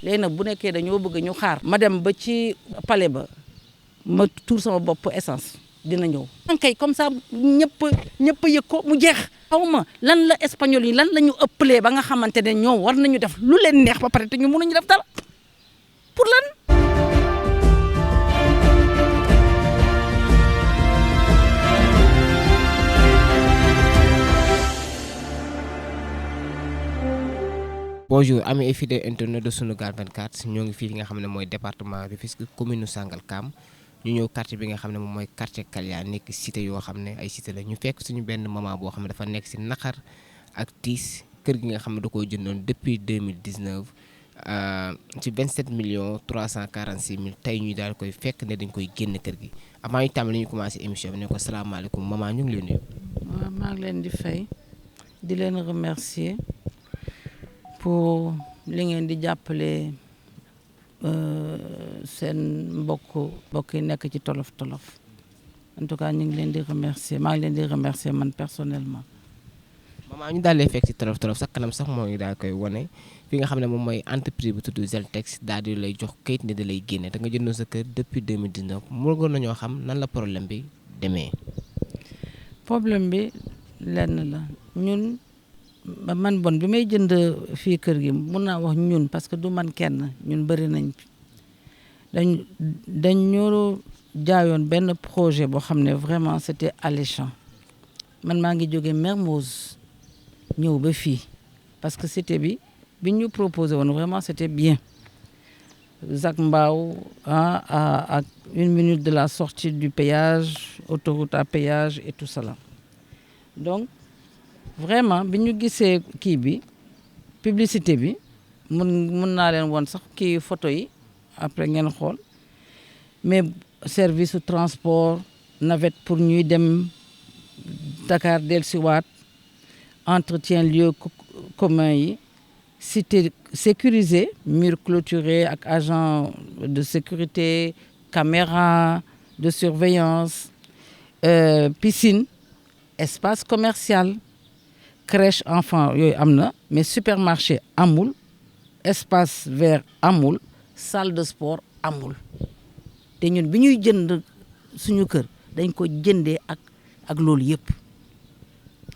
léegi nag bu nekkee dañoo bëgg ñu xaar ma dem ba ci palais ba ma tuur sama bopp essence dina ñëw kay comme ça ñëpp yëg ko mu jeex xaw ma lan la espagnol yi lan la ñu ëppalee ba nga xamante ne ñoom war nañu def lu leen neex ba pare te ñu mënuñu def dara pour lan. Bonjour amis et fidèles internautes de Sunugal 24 ñoo ngi fii li nga xam ne mooy département Rufisque commune Sangalkam ñu ñëw quartier bi nga xam ne moom mooy quartier Kalia nekk cité yoo xam ne ay cité la ñu fekk suñu benn maman boo xam ne dafa nekk si naqar ak tiis kër gi nga xam ne da koo jëndoon depuis 2019 ci 27 millions 346 mille tey ñuy daal koy fekk ne dañ koy génn kër gi avant ñu tàmbali ñu commencé émission bi ne ko salaamaaleykum maman ñu ngi leen nuyu. waaw maa ngi leen di fay di leen remercier pour li ngeen di jàppale seen mbokk yi nekk ci tolof en tout cas ñu ngi leen di remercier maa ngi leen di remercier man personnellement. maman ñu daal lay fekk ci tolof sax kanam sax moo ngi daal koy wane fi nga xam ne moom mooy entreprise bu tudd Zeltex daal di lay jox kayit ne da lay génne da nga jëndoon sa kër depuis 2019 mënoon nañoo xam nan la problème bi demee. problème bi lenn la ñun. man bon bi may jënd fii kër gi mun naa wax ñun parce que du man kenn ñun bëri nañ dañ ñoo jaayoon benn projet boo xam ne vraiment c'était alléchant man maa ngi jóge Mermoz ñëw ba fii parce que cité bi ñu proposé woon vraiment c'était bien Zac Mbao à 1 minute de la sortie du péage autoroute à péage et tout cela donc vraiment bi ñu gisee kii bi publicité bi mun naa leen woon sax kii photo yi après ngeen xool mais service de transport navette pour ñuy dem Dakar dellusiwaat entretien lieu commun yi cité sécurisé mur clôturé ak agent de sécurité caméra de surveillance piscine espace commercial crèche enfant yooyu am na mais supermarché amul espace vert amul salle de sport amul te ñun bi ñuy jënd suñu kër dañ ko jëndee ak loolu yëpp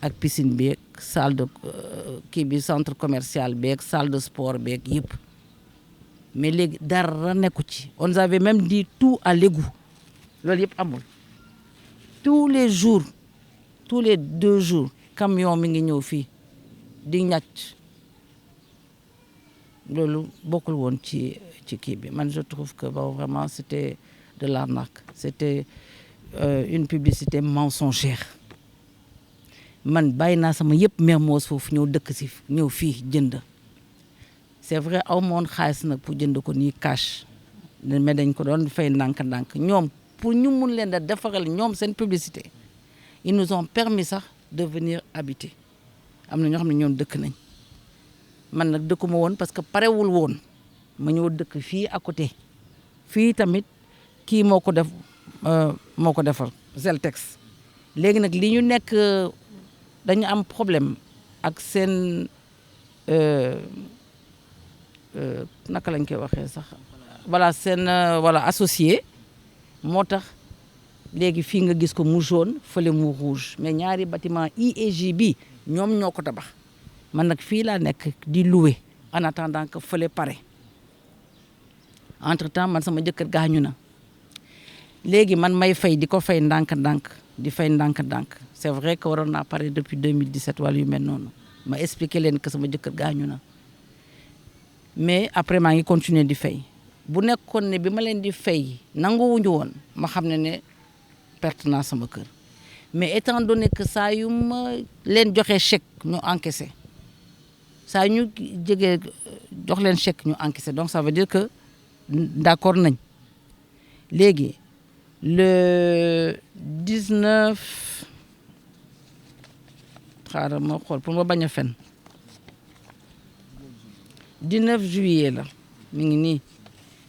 ak piscine beeg salle de kii bi centre commercial beeg salle de sport beeg yëpp mais léegi dara nekku ci on avait même dit tout à l'égout loolu yëpp amul tous les jours tous les 2 jours camion mi ngi ñëw fii di ñàcc loolu bokkul woon ci kii bi man je trouve que bon vraiment c'était de l'arnaque c'était une publicité mensongère man bàyyi naa sama yëpp Mermoz foofu ñëw dëkk si ñëw fii jënd c'est vrai aw moon xaalis nag pour jënd ko nii cash mais dañ ko doon fay ndànk-ndànk ñoom pour ñu mun leen da defaral ñoom seen publicité ils nous ont permis sax de venir habiter am na ñoo xam ne ñoom dëkk nañ man nag dëkkuma woon parce que parewul woon ma ñëw dëkk fii à côté fii tamit kii moo ko defar Zeltex léegi nag li ñu nekk dañu am problème ak seen naka lañ koy waxee sax voilà seen voilà associé moo tax léegi fii nga gis ko mu jaune fële mu rouge mais ñaari bâtiment IEG bi ñoom ñoo ko tabax man nag fii laa nekk di louer en attendant que fële pare entre temps man sama jëkkër gaañu na léegi man may fay di ko fay ndànk-ndànk di fay ndànk-ndànk c'est vrai que waroon naa pare depuis 2017 wala yu mel noonu ma expliquer leen que sama jëkkër gaañu na mais après maa ngi continuer di fay bu nekkoon ne bi ma leen di fay nanguwuñu woon ma xam ne perte naa sama kër mais étant donné que saa yu ma leen joxe chèque ñu encaissé saa ñu jegee jox leen chèque ñu encaissé donc ça veut dire que d'accord nañ léegi le 19 xaaral ma xool pour ma bañ a fen 19 juillet la mi ngi nii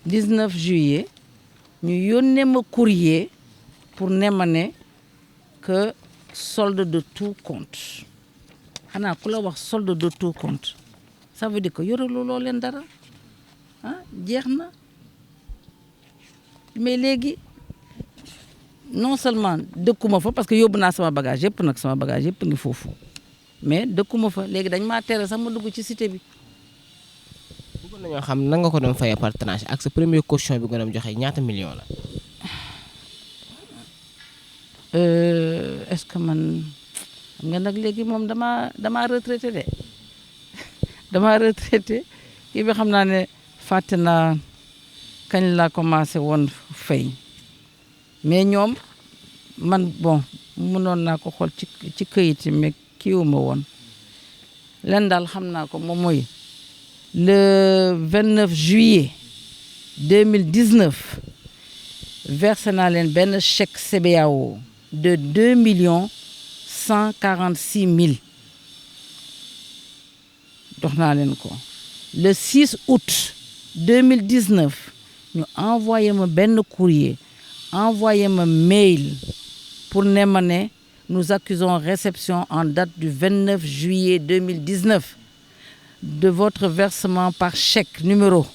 19 juillet ñu yónnee ma courrier pour ne ma ne que solde de tout compte xanaa ku la wax solde de tout compte ça veut dire que yorelu loo leen dara ah jeex na mais léegi non seulement dëkkuma fa parce que yóbbu naa sama bagage yëpp nag sama bagage yëpp ngi foofu mais dëkkuma fa léegi dañ maa tere sax ma dugg ci cité bi. bëggoon nañoo xam nan nga ko doon fayee par tranche ak sa premier caution bi nga doon joxe ñaata million la. Est-ce que man xam nga nag léegi moom damaa retraité de damaa retraité kii bi xam naa ne fàtte naa kañ laa commencé woon fay mais ñoom man bon mënoon naa ko xool ci këyit yi mais kiiwuma woon len daal xam naa ko moom mooy le 29 juillet 2019 versé naa leen benn chèque CBAO de 2 146 000 dox naa leen ko le 6 août 2019 ñu envoyé ma benn courrier envoyé ma mail pour ne ma ne nous accusons réception en date du 29 juillet 2019 de votre versement par chèque numéro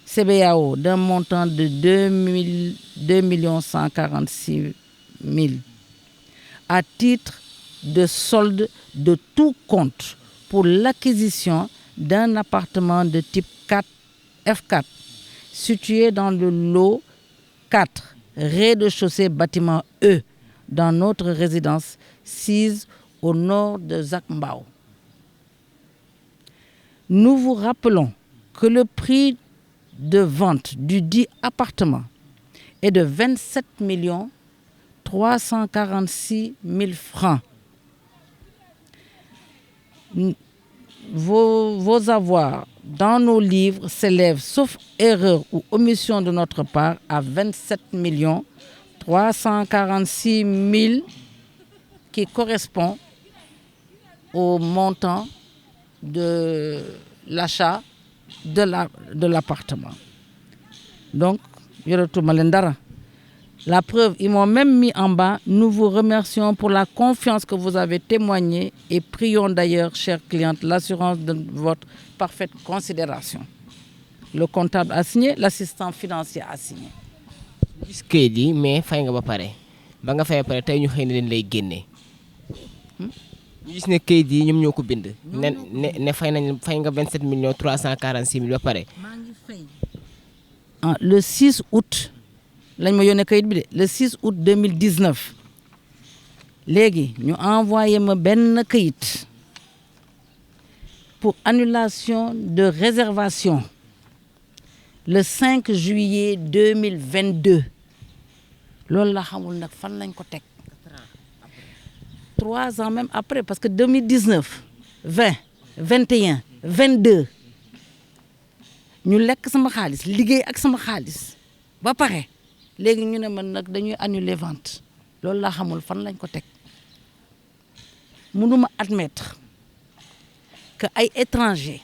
CBAO d'un montant de 2 146 000 à titre de solde de tout compte pour l'acquisition d'un appartement de type 4 F4 situé dans le lot 4 rez-de-chaussée bâtiment E dans notre résidence sise au nord de Zac Mbao. Nous vous rappelons que le prix de vente du dit appartement est de 27 346 000 francs. Vos avoirs dans nos livres s'élèvent, sauf erreur ou omission de notre part, à 27 346 000 qui correspond au montant de l'achat de l'appartement. Donc, yoratuma leen dara. La preuve, ils m'ont même mis en bas. Nous vous remercions pour la confiance que vous avez témoignée et prions d'ailleurs, chère cliente, l'assurance de votre parfaite considération. Le comptable a signé, l'assistant financier a signé. gis kayit yi mais fay nga ba pare ba nga fay ba pare tey ñu xëy na leen lay génnee ñu gis ne kayit yi ñoom ñoo ko bind. ne fay nga 27 346 000 ba pare. maa ngi fay. Le 6 août lañ ma yónnee kayit bi de le 6 août 2019 léegi ñu envoyé ma benn kayit pour annulation de réservation le 5 juillet 2022 loolu la xamul nag fan lañ ko teg 3 ans même après parce que 2019 20 21 22 ñu lekk sama xaalis liggéey ak sama xaalis ba pare léegi ñu ne man nag dañuy annuler vente loolu laa xamul fan lañ ko teg mënuma admettre que ay étrangers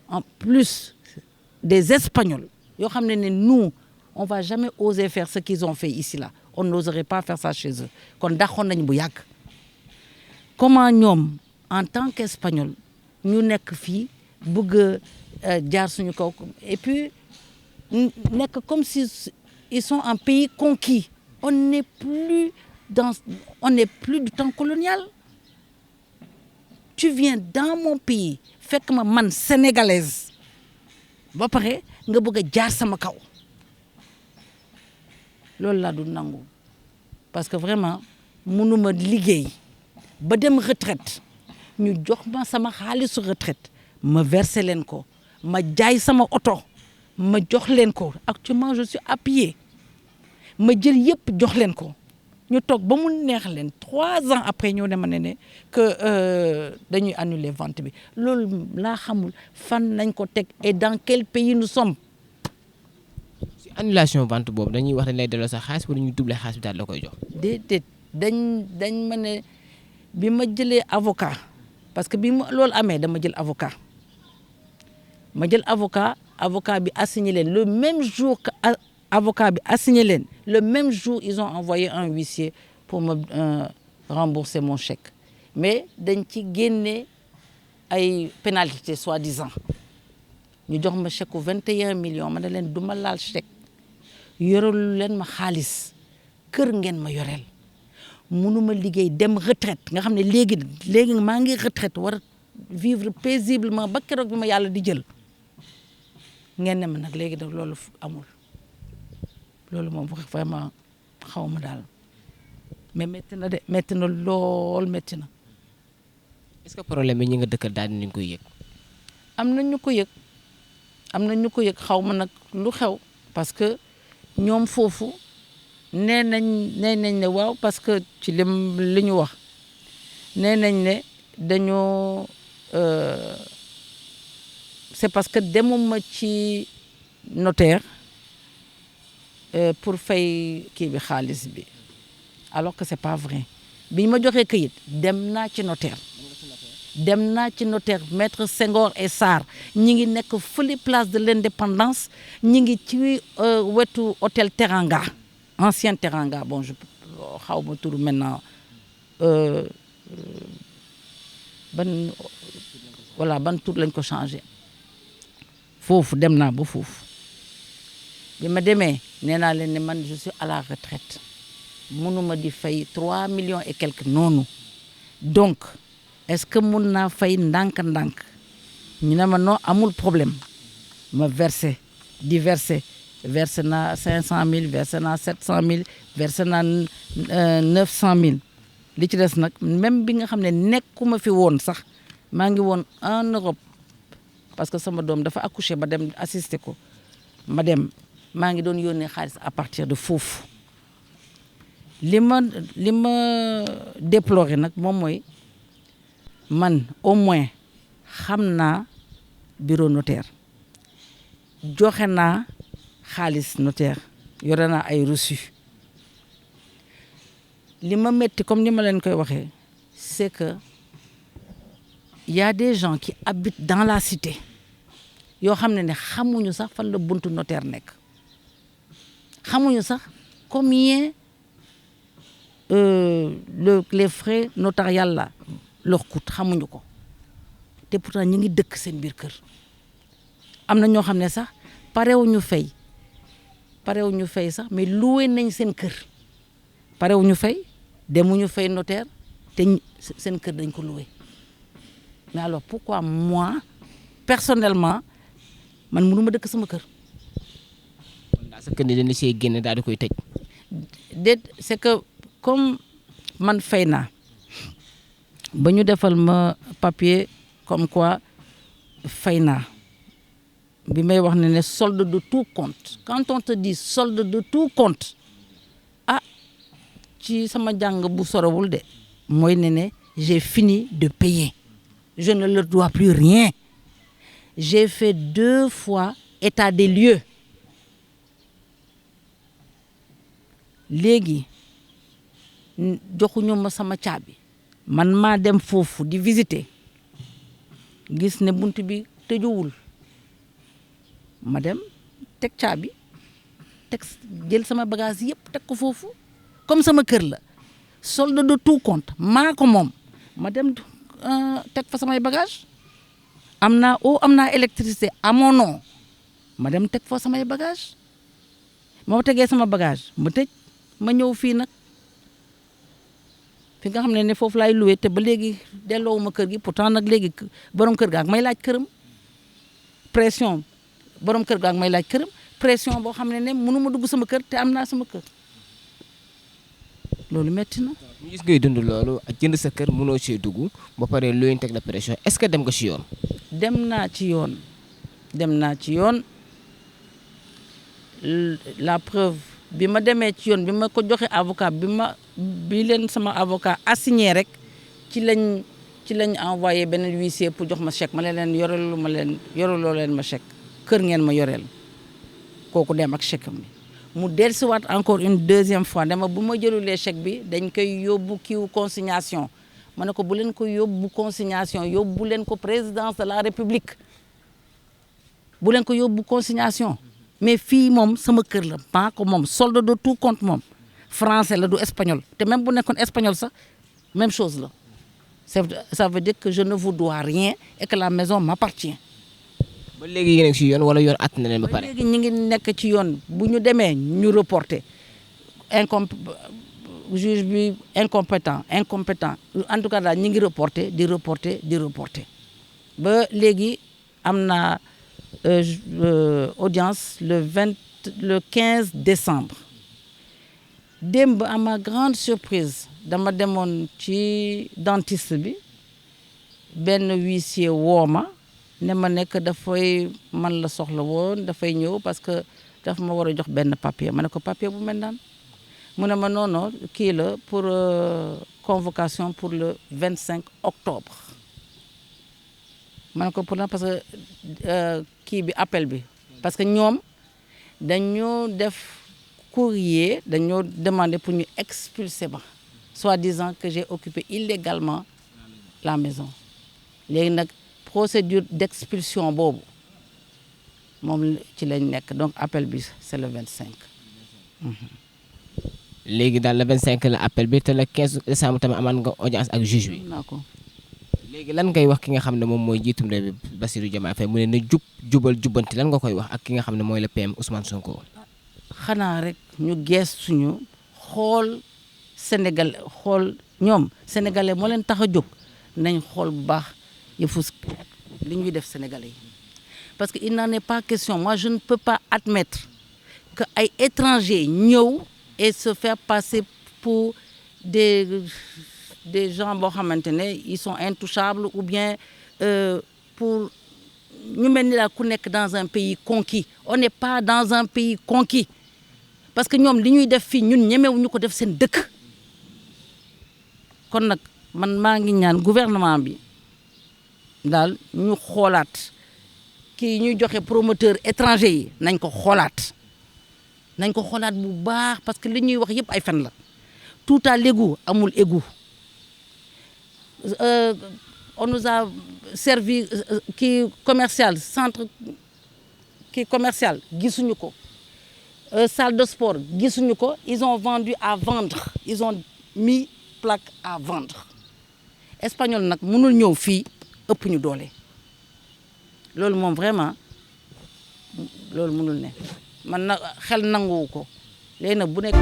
en plus des Espagnols yoo xam ne nous on va jamais oser faire ce qu'ils ont fait ici là on n'oserait pas faire ça chez eux kon daxoon nañ bu yàgg comment ñoom en tant qu'Espagnol ñu nekk fii bëgg jaar suñu kaw et puis nekk comme si ils sont un pays conquis on n'est plus du temps colonial tu viens dans mon pays fekk ma man sénégalaise ba pare nga bëgg a jaar sama kaw loolu laa du nangu parce que vraiment mënuma liggéey ba dem retraite ñu jox ma sama xaalisu retraite ma verser leen ko ma jaay sama oto ma jox leen ko actuellement je suis à pied ma jël yëpp jox leen ko ñu toog ba mu neex leen 3 ans après ñoo ne ma ne que dañuy annuler vente bi loolu laa xamul fan lañ ko teg et dans quel pays nous sommes. si annulation vente boobu dañuy wax dañ lay delloo sa xaalis wala ñuy doubler xaalis bi daal la koy jox. déedéet dañ ma ne bi ma jëlee avocat parce que bi ma loolu amee dama jël avocat avocat bi assigné leen le même jour que avocat bi assigné leen le même jour ils ont envoyé un huissier pour me rembourser mon chèque mais dañ ci génne ay pénalités soi-disant ñu jox ma chèque 21 millions ma ne leen du ma laal chèque yorelu leen ma xaalis kër ngeen ma yoreel mënuma liggéey dem retraite nga xam ne léegi maa ngi retraite war a vivre paisiblement ba keroog bi ma yàlla di jël ngeen ne ma nag léegi nag loolu amul loolu moom vraiment xaw ma daal mais métti na de métti na lool métti na. est-ce que problème bi ñi nga dëkkal daal dinañ koy yëg. am na ñu ko yëg xaw ma nag lu xew parce que ñoom foofu nee nañ ne waaw parce que ci li ñu wax nee nañ ne dañoo c'est parce que demuma ci notaire pour fay kii bi xaalis bi alors que c'est pas vrai bi ñu ma joxee këyit dem naa ci notaire maître Senghor et Sarr ñi ngi nekk fële place de l'Indépendance ñi ngi ci wetu hôtel Teranga ancien Teranga bon je xaw ma turu maintenant ban tur lañ ko changé foofu dem naa ba foofu bi ma demee nee naa leen ne man je suis à la retraite mënuma di fay 3 millions et quelques noonu donc est-ce que mun naa fay ndànk-ndànk ñu ne ma non amul problème ma versé naa 500 000 versé naa 700 000 versé naa 900 000 li ci des nag même bi nga xam ne nekkuma fi woon sax maa ngi woon en Europe parce que sama doom dafa accouché ba dem assister ko maa ngi doon yónnee xaalis à partir de foofu li ma déploré nag moom mooy man au moins xam naa bureau notaire joxe naa xaalis notaire yore naa ay reçu li ma metti comme ni ma leen koy waxee c'est que y a des gens qui habitent dans la cité yoo xam ne xamuñu sax fan la buntu notaire nekk xamuñu sax combien les frais notarial la leur coûte xamuñu ko te pourtant ñu ngi dëkk seen biir kër am na ñoo xam ne sax parewuñu fay sax mais loué nañ seen kër parewuñu fay demuñu fay notaire te seen kër dañ ko loué mais alors pourquoi moi personnellement man mënuma dëkk sama kër. kon daal sa kër ni dañ la see génne daal di koy tëj. déet c'est que comme man fay naa ba ñu defal ma papier comme quoi fay naa bi may wax ne solde de tout compte quand on te dit solde de tout compte ci sama jàng bu sorowul de mooy ne j'ai fini de payer je ne leur dois plus rien j'ai fait 2 fois état des lieux léegi joxuñu ma sama caabi man maa dem foofu di visiter gis ne bunt bi tëjuwul ma dem teg caabi jël sama bagage yëpp teg ko foofu comme sama kër la solde de tout compte maa ko moom ma dem teg fa samay bagage am naa eau am naa électricité à mon nom ma dem teg fa samay bagage moo tegee sama bagage ma tëj ma ñëw fii nag fi nga xam ne foofu laay loué te ba léegi delloowuma kër gi pourtant nag léegi borom kër ga ak may laaj këram pression borom kër ga ak may laaj këram pression boo xam ne mënu ma dugg sama kër te am naa sama kër loolu metti na. ñu gis ngay dund loolu ak jënd sa kër mënoo cee dugg ba pare lu ñu teg la pression est-ce que dem nga ci yoon. dem naa ci yoon la preuve bi ma demee ci yoon bi ma ko joxe avocat bi leen sama avocat assigné rek ci lañ envoyé beneen huissier pour jox ma chèque ma leen yoreloo leen ma chèque kër ngeen ma yoreel kooku dem ak chèque bi mu dellusiwaat encore une deuxième fois dama bu ma jëlulee chèque bi dañ koy yóbbu kiiwu consignation ma ne ko bu leen ko yóbbu consignation yóbbu leen ko présidence de la république bu leen ko yóbbu consignation mais fii moom sama kër la maa ko moom solde de tout compte moom français la du espagnol te même bu nekkoon espagnol sax même chose la ça veut dire que je ne vous dois rien et que la maison m'appartient. ba léegi yéen a ngi si yoon wala yoon at na leen ba ba pare. léegi ñu ngi nekk ci yoon bu ñu demee ñu reporté incom juge bi incompétent en tout cas daal ñu ngi reporté di reporté ba léegi am na audience le 15 décembre démb à ma grande surprise dama demoon ci dentiste bi benn huissier woo ma ne ma nekk dafay man la soxla woon dafay ñëw parce que daf ma war a jox benn papier ma ne ko papier bu mel naan mu ne ma non kii la pour convocation pour le 25 octobre ma ne ko pourtant parce que kii bi appel bi parce que ñoom dañoo def courrier dañoo demandé pour ñu expulser ma soi-disant que j'ai occupé illégalement la maison léegi nag procédure d'expulsion boobu moom ci lañ nekk donc appel bi c'est le 25. léegi daal le 25 la appel bi te le 15 décembre tamit amaan nga audience ak juge bi. naa ko léegi lan ngay wax ki nga xam ne moom mooy jiitum réew bi Bassirou Diomaye Faye mu ne na jubal jubbanti lan nga koy wax ak ki nga xam ne mooy le PM Ousmane Sonko. xanaa rek ñu geestuñu xool Sénégal xool ñoom sénégalais moo leen tax a jóg nañ xool bu baax yëfu li ñuy def sénégalais yi parce que il n'en est pas question moi je ne peux pas admettre que ay étrangers ñëw et se faire passer pour des gens boo xamante ne ils sont intouchables ou bien pour ñu mel ni daal ku nekk dans un pays conquis on n'est pas dans un pays conquis parce que ñoom li ñuy def fii ñun ñemewuñu ko def seen dëkk kon nag man maa ngi ñaan gouvernement bi daal ñu xoolaat kii ñuy joxe promoteur étranger yi nañ ko xoolaat bu baax parce que li ñuy wax yëpp ay fen la tout à l'égout amul égout on nous a servi kii commercial centre kii commercial gisuñu ko salle de sport gisuñu ko ils ont vendu à vendre ils ont mis plaque à vendre espagnol nag mënul ñëw fii ëpp ñu doole loolu moom vraiment loolu mënul ne man na xel nanguwu ko léegi nag bu nekk